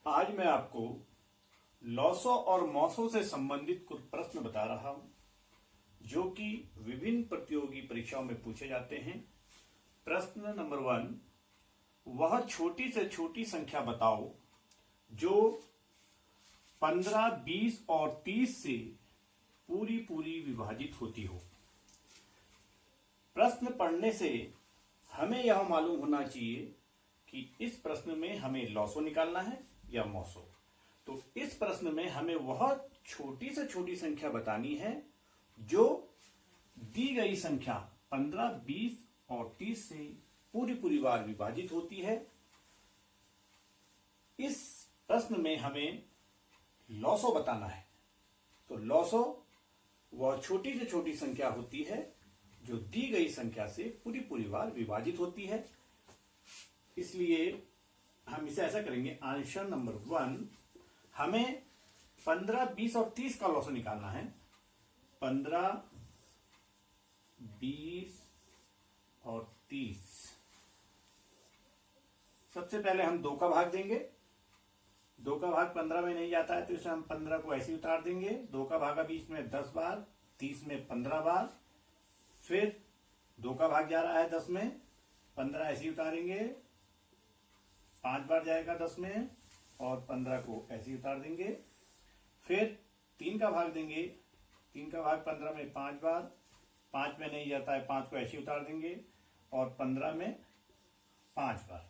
आज मैं आपको लॉसो और मॉसो से संबंधित कुछ प्रश्न बता रहा हूं जो कि विभिन्न प्रतियोगी परीक्षाओं में पूछे जाते हैं। प्रश्न नंबर 1, वह छोटी से छोटी संख्या बताओ जो 15, 20 और 30 से पूरी पूरी विभाजित होती हो। प्रश्न पढ़ने से हमें यह मालूम होना चाहिए कि इस प्रश्न में हमें लॉसो निकालना है या मॉसो। तो इस प्रश्न में हमें वह छोटी से छोटी संख्या बतानी है जो दी गई संख्या 15, 20 और 30 से पूरी पूरी बार विभाजित होती है। इस प्रश्न में हमें लॉसो बताना है। तो लॉसो वह छोटी से छोटी संख्या होती है जो दी गई संख्या से पूरी पूरी बार विभाजित होती है। इसलिए हम इसे ऐसा करेंगे। आंसर नंबर 1, हमें 15, 20 और 30 का लॉसो निकालना है। 15, 20 और 30। सबसे पहले हम 2 का भाग देंगे। 2 का भाग 15 में नहीं जाता है तो इसे हम 15 को ऐसे ही उतार देंगे। 2 का भागा 20 में 10 बार, 30 में 15 बार। फिर 2 का भाग जा रहा है 10 में, 15 ऐसे ही उतारेंगे, 5 बार जाएगा 10 में और 15 को ऐसे ही उतार देंगे। फिर 3 का भाग देंगे। 3 का भाग 15 में 5 बार, 5 में नहीं जाता है, 5 को ऐसे ही उतार देंगे और 15 में 5 बार।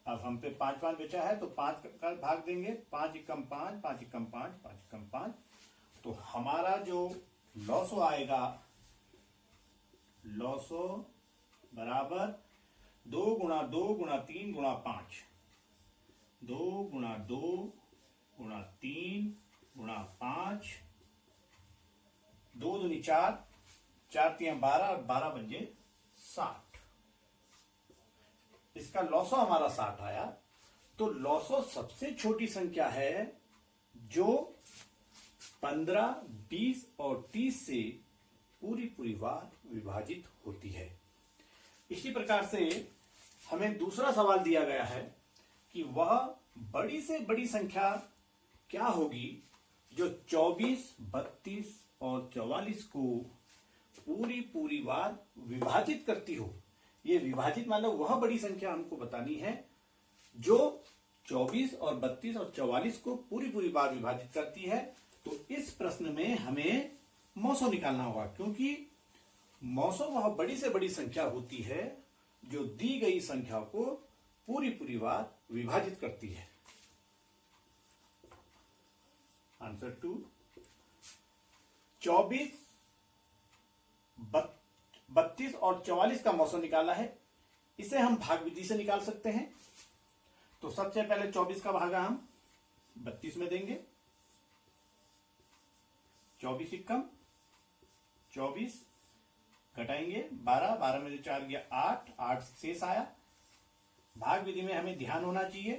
अब हम पे 5 5 बचा है तो 5 का भाग देंगे। 5 एकम 5, 5 एकम 5, 5 एकम 5। तो हमारा जो लॉसो आएगा, लॉसो बराबर 2 गुणा 2 गुणा 3 गुणा 5। 2 गुणा 2 गुणा 3 गुणा 5। 2 दूनी 4, 4 3 12 और 12 बन 60। इसका लॉसो हमारा 60 आया। तो लॉसो सबसे छोटी संख्या है जो 15, 20 और 30 से पूरी पूरी बार विभाजित होती है। इसी प्रकार से हमें दूसरा सवाल दिया गया है कि वह बड़ी से बड़ी संख्या क्या होगी जो 24, 32 और 44 को पूरी पूरी बार विभाजित करती हो। ये विभाजित मतलब वह बड़ी संख्या हमको बतानी है जो 24 और 32 और 44 को पूरी पूरी बार विभाजित करती है। तो इस प्रश्न में हमें मॉसो निकालना होगा, क्योंकि मॉसो वह बड़ी से बड़ी संख्या होती है जो दी गई संख्या को पूरी पूरी बार विभाजित करती है। आंसर 2, 24, 32 और 44 का मॉसो निकाला है। इसे हम भाग विधि से निकाल सकते हैं। तो सबसे पहले 24 का भागा हम 32 में देंगे। 24 एकम 24 घटाएंगे 12, 12 में से 4 गया 8, 8 शेष आया। भाग विधि में हमें ध्यान होना चाहिए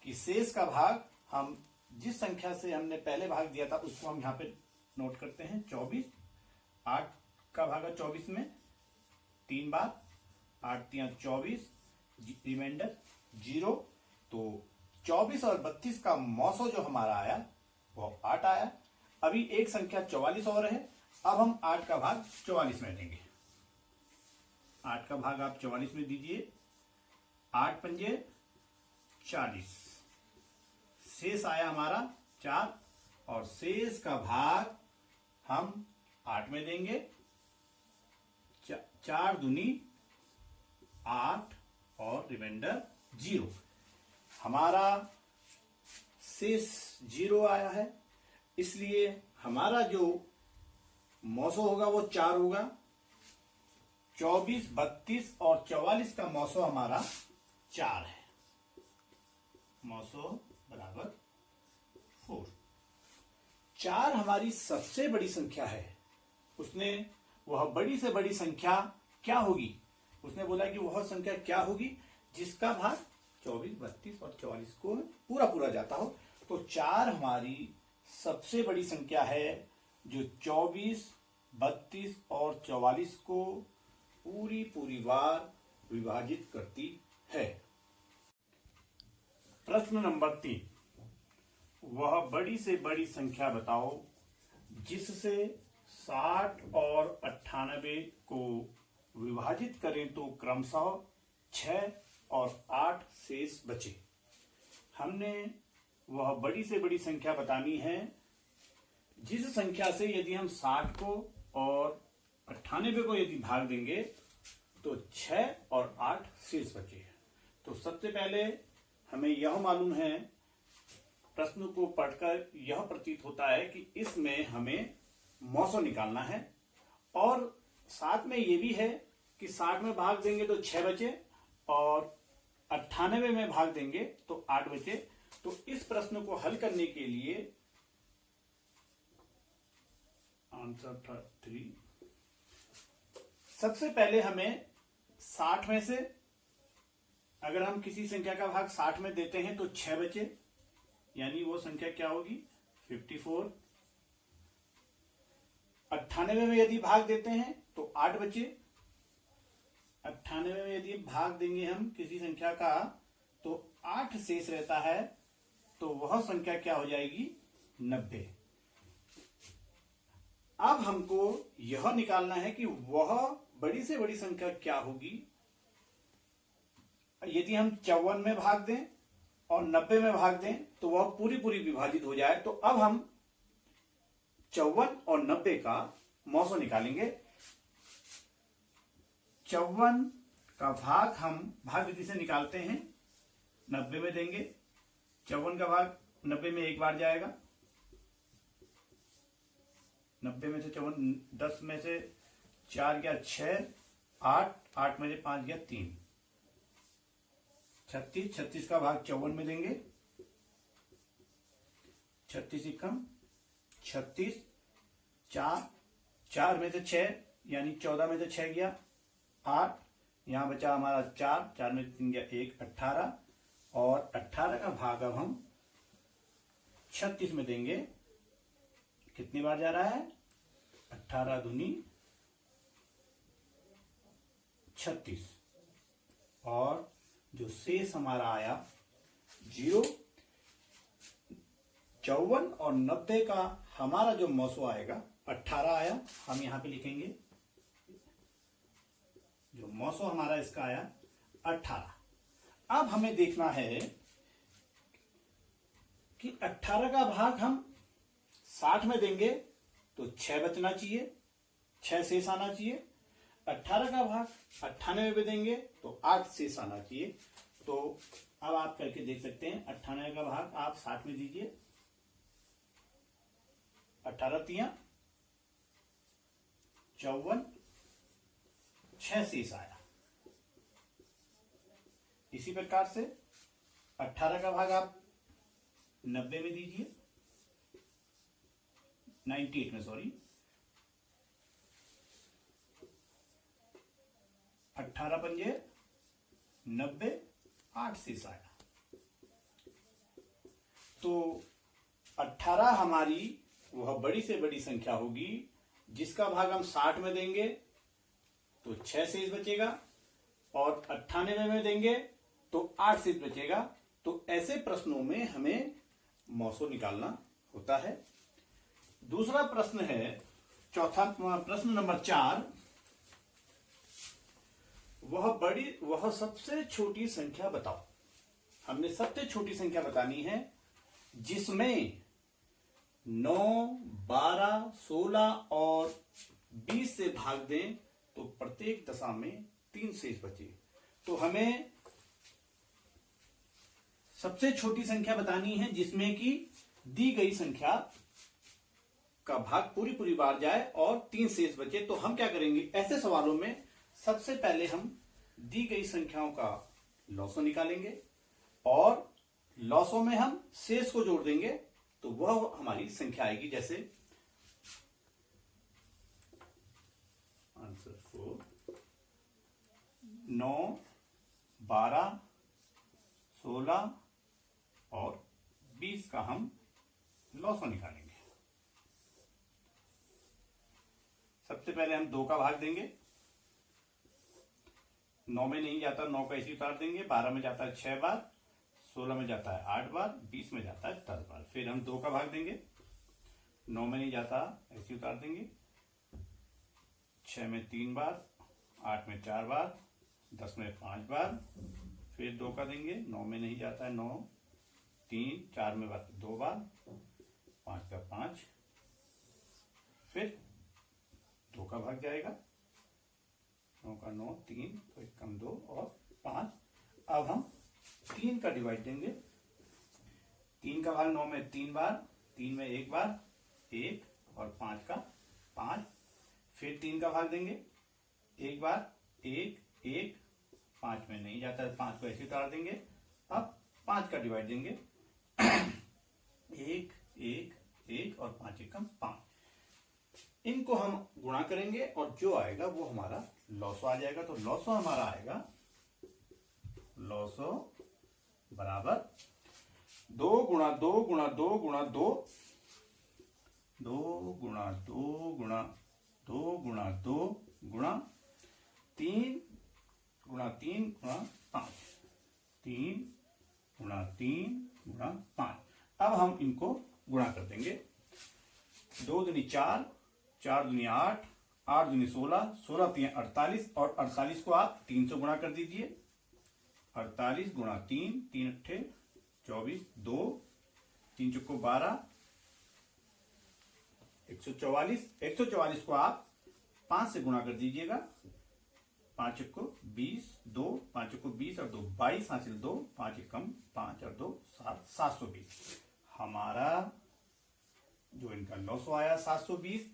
कि शेष का भाग हम जिस संख्या से हमने पहले भाग दिया था उसको हम यहां पे नोट करते हैं। 24, 8 का भागा 24 में 3 बार, 8 3 24, रिमाइंडर 0। तो 24 और 32 का मॉसो जो हमारा आया वो 8 आया। अभी एक संख्या 44 और है। अब हम 8 का भाग 44 में देंगे। 8 का भाग आप 44 में दीजिए। 8 पंजे 40, शेष आया हमारा 4 और शेष का भाग हम 8 में देंगे। 4 दूनी 8 और रिमाइंडर 0। हमारा शेष 0 आया है, इसलिए हमारा जो मॉसो होगा वो 4 होगा। 24, 32 और 44 का मॉसो हमारा 4 है। मॉसो बराबर 4। 4 हमारी सबसे बड़ी संख्या है। उसने वह बड़ी से बड़ी संख्या क्या होगी, उसने बोला कि वह संख्या क्या होगी जिसका भाग 24, 32 और 44 को पूरा पूरा जाता हो। तो 4 हमारी सबसे बड़ी संख्या है जो 24, 32 और 44 को पूरी बार विभाजित करती है। प्रश्न नंबर 3, वह बड़ी से बड़ी संख्या बताओ जिससे 60 और 98 को विभाजित करें तो क्रमशः 6 और 8 शेष बचे। हमने वह बड़ी से बड़ी संख्या बतानी है जिस संख्या से यदि हम 60 को और 98 को यदि भाग देंगे तो 6 और 8 शेष बचे। तो सबसे पहले हमें यह मालूम है, प्रश्न को पढ़कर यह प्रतीत होता है कि इसमें हमें मौसो निकालना है और साथ में यह भी है कि 60 में भाग देंगे तो 6 बचे और 98 में भाग देंगे तो 8 बचे। तो इस प्रश्न को हल करने के लिए आंसर था 3। सबसे पहले हमें 60 में से अगर हम किसी संख्या का भाग 60 में देते हैं तो 6 बचे, यानी वो संख्या क्या होगी 54। 98 में यदि भाग देते हैं तो 8 बचे। 98 में यदि भाग देंगे हम किसी संख्या का तो 8 शेष रहता है, तो वह संख्या क्या हो जाएगी 90। अब हमको यह निकालना है कि वह बड़ी से बड़ी संख्या क्या होगी यदि हम 54 में भाग दें और 90 में भाग दें तो वह पूरी पूरी विभाजित हो जाए। तो अब हम 54 और 90 का मौसो निकालेंगे। 54 का भाग हम भाग विधि से निकालते हैं, 90 में देंगे। 54 का भाग 90 में एक बार जाएगा, 90 में से 54, 10 में से 4 गया 6, 8 में से 5 गया 3, 36। 36 का भाग 54 में देंगे, 36 एकम 36, 4 में से 6 यानी 14 में से 6 गया 8, यहां बचा हमारा 4 में 3 गया 1, 18 और 18 का भाग अब हम 36 में देंगे। कितनी बार जा रहा है 18 दूनी 36 और जो शेष हमारा आया 0। 54 और 90 का हमारा जो मौसो आएगा 18 आया, हम यहां पे लिखेंगे जो मौसो हमारा इसका आया 18। अब हमें देखना है कि 18 का भाग हम 60 में देंगे तो 6 बचना चाहिए, 6 शेष आना चाहिए। 18 का भाग 98 में देंगे तो 8 शेष आना चाहिए। तो अब आप करके देख सकते हैं, 98 का भाग आप 60 में दीजिए, 18 तिया 54, 6 शेष आया। इसी प्रकार से 18 का भाग आप 90 में दीजिए, 98 में सॉरी, 18 पंजे 90, 8 शेष आया। तो 18 हमारी वह बड़ी से बड़ी संख्या होगी जिसका भाग हम 60 में देंगे तो 6 शेष बचेगा और 98 में देंगे तो 8 शेष बचेगा। तो ऐसे प्रश्नों में हमें मौसो निकालना होता है। दूसरा प्रश्न है, चौथा प्रश्न नंबर 4, वह सबसे छोटी संख्या बताओ। हमने सबसे छोटी संख्या बतानी है जिसमें 9, 12, 16 और 20 से भाग दें तो प्रत्येक दशा में 3 शेष बचे। तो हमें सबसे छोटी संख्या बतानी है जिसमें कि दी गई संख्या का भाग पूरी पूरी बार जाए और 3 शेष बचे। तो हम क्या करेंगे, ऐसे सवालों में सबसे पहले हम दी गई संख्याओं का लॉसो निकालेंगे और लॉसो में हम शेष को जोड़ देंगे तो वह हमारी संख्या आएगी। जैसे आंसर 4, 9, 12, 16 और 20 का हम लॉसो निकालेंगे। सबसे पहले हम 2 का भाग देंगे, 9 में नहीं जाता, 9 का इसी उतार देंगे, 12 में जाता है 6 बार, 16 में जाता है 8 बार, 20 में जाता है 10 बार। फिर हम 2 का भाग देंगे, 9 में नहीं जाता, ऐसे उतार देंगे। 6 में 3 बार, 8 में 4 बार, 10 में 5 बार। फिर 2 का देंगे, 9 में नहीं जाता है 9, 3, 4 में 2 बार, 5 का 5। फिर 2 का भाग जाएगा, 9 का 9, 3, तो 1 कम 2 और 5। अब हम 3 का डिवाइड देंगे। 3 का भाग 9 में 3 बार, 3 में 1 बार, 1 और 5 का 5। फिर 3 का भाग देंगे, 1 बार, 1, 1, 5 में नहीं जाता है, 5 को ऐसे उतार देंगे। अब 5 का डिवाइड देंगे, 1, 1, 1 और 5 एकम 5। इनको हम गुणा करेंगे और जो आएगा वो हमारा लॉसो आ जाएगा। तो लॉसो हमारा आएगा, लॉसो बराबर 2 गुणा 2 गुणा 2 गुणा 2, 2 गुणा 2 गुणा 2 गुणा 2 गुणा 3 गुणा 3 गुणा 5, 3 गुणा 3 गुणा 5। अब हम इनको गुणा कर देंगे। 2 दूनी 4, 4 दूनी 8, 8 दूनी 16, 16 3 48 और 48 को आप 3 से गुणा कर दीजिए। 48 गुणा 3, 3 अट्ठे 24, 2, 3 चौको 12, 144। 144 को आप 5 से गुणा कर दीजिएगा। 5 को 20, 2, 5 को 20 और 2 22 हासिल 2, 5 एकम 5 और 2 7, 720। हमारा जो इनका लॉसो आया 720।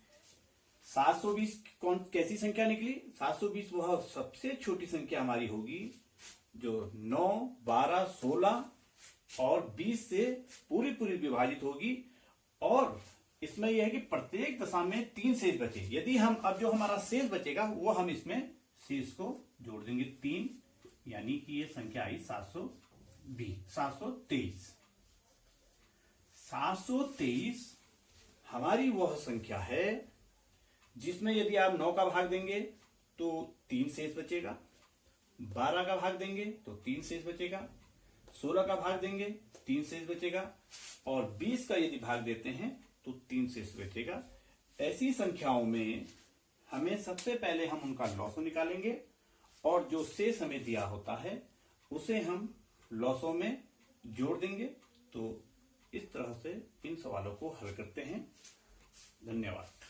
720 कौन कैसी संख्या निकली? 720 वह सबसे छोटी संख्या हमारी होगी जो 9, 12, 16 और 20 से पूरी पूरी विभाजित होगी। और इसमें यह है कि प्रत्येक दशा में 3 शेष बचे। यदि हम अब जो हमारा शेष बचेगा वो हम इसमें शेष को जोड़ देंगे 3, यानी कि ये संख्या आई 723। 723 हमारी वह संख्या है जिसमें यदि आप 9 का भाग देंगे तो 3 शेष बचेगा, 12 का भाग देंगे तो 3 शेष बचेगा, 16 का भाग देंगे 3 शेष बचेगा और 20 का यदि भाग देते हैं तो 3 शेष बचेगा। ऐसी संख्याओं में हमें सबसे पहले हम उनका लॉसो निकालेंगे और जो शेष हमें दिया होता है उसे हम लॉसो में जोड़ देंगे। तो इस तरह से इन सवालों को हल करते हैं। धन्यवाद।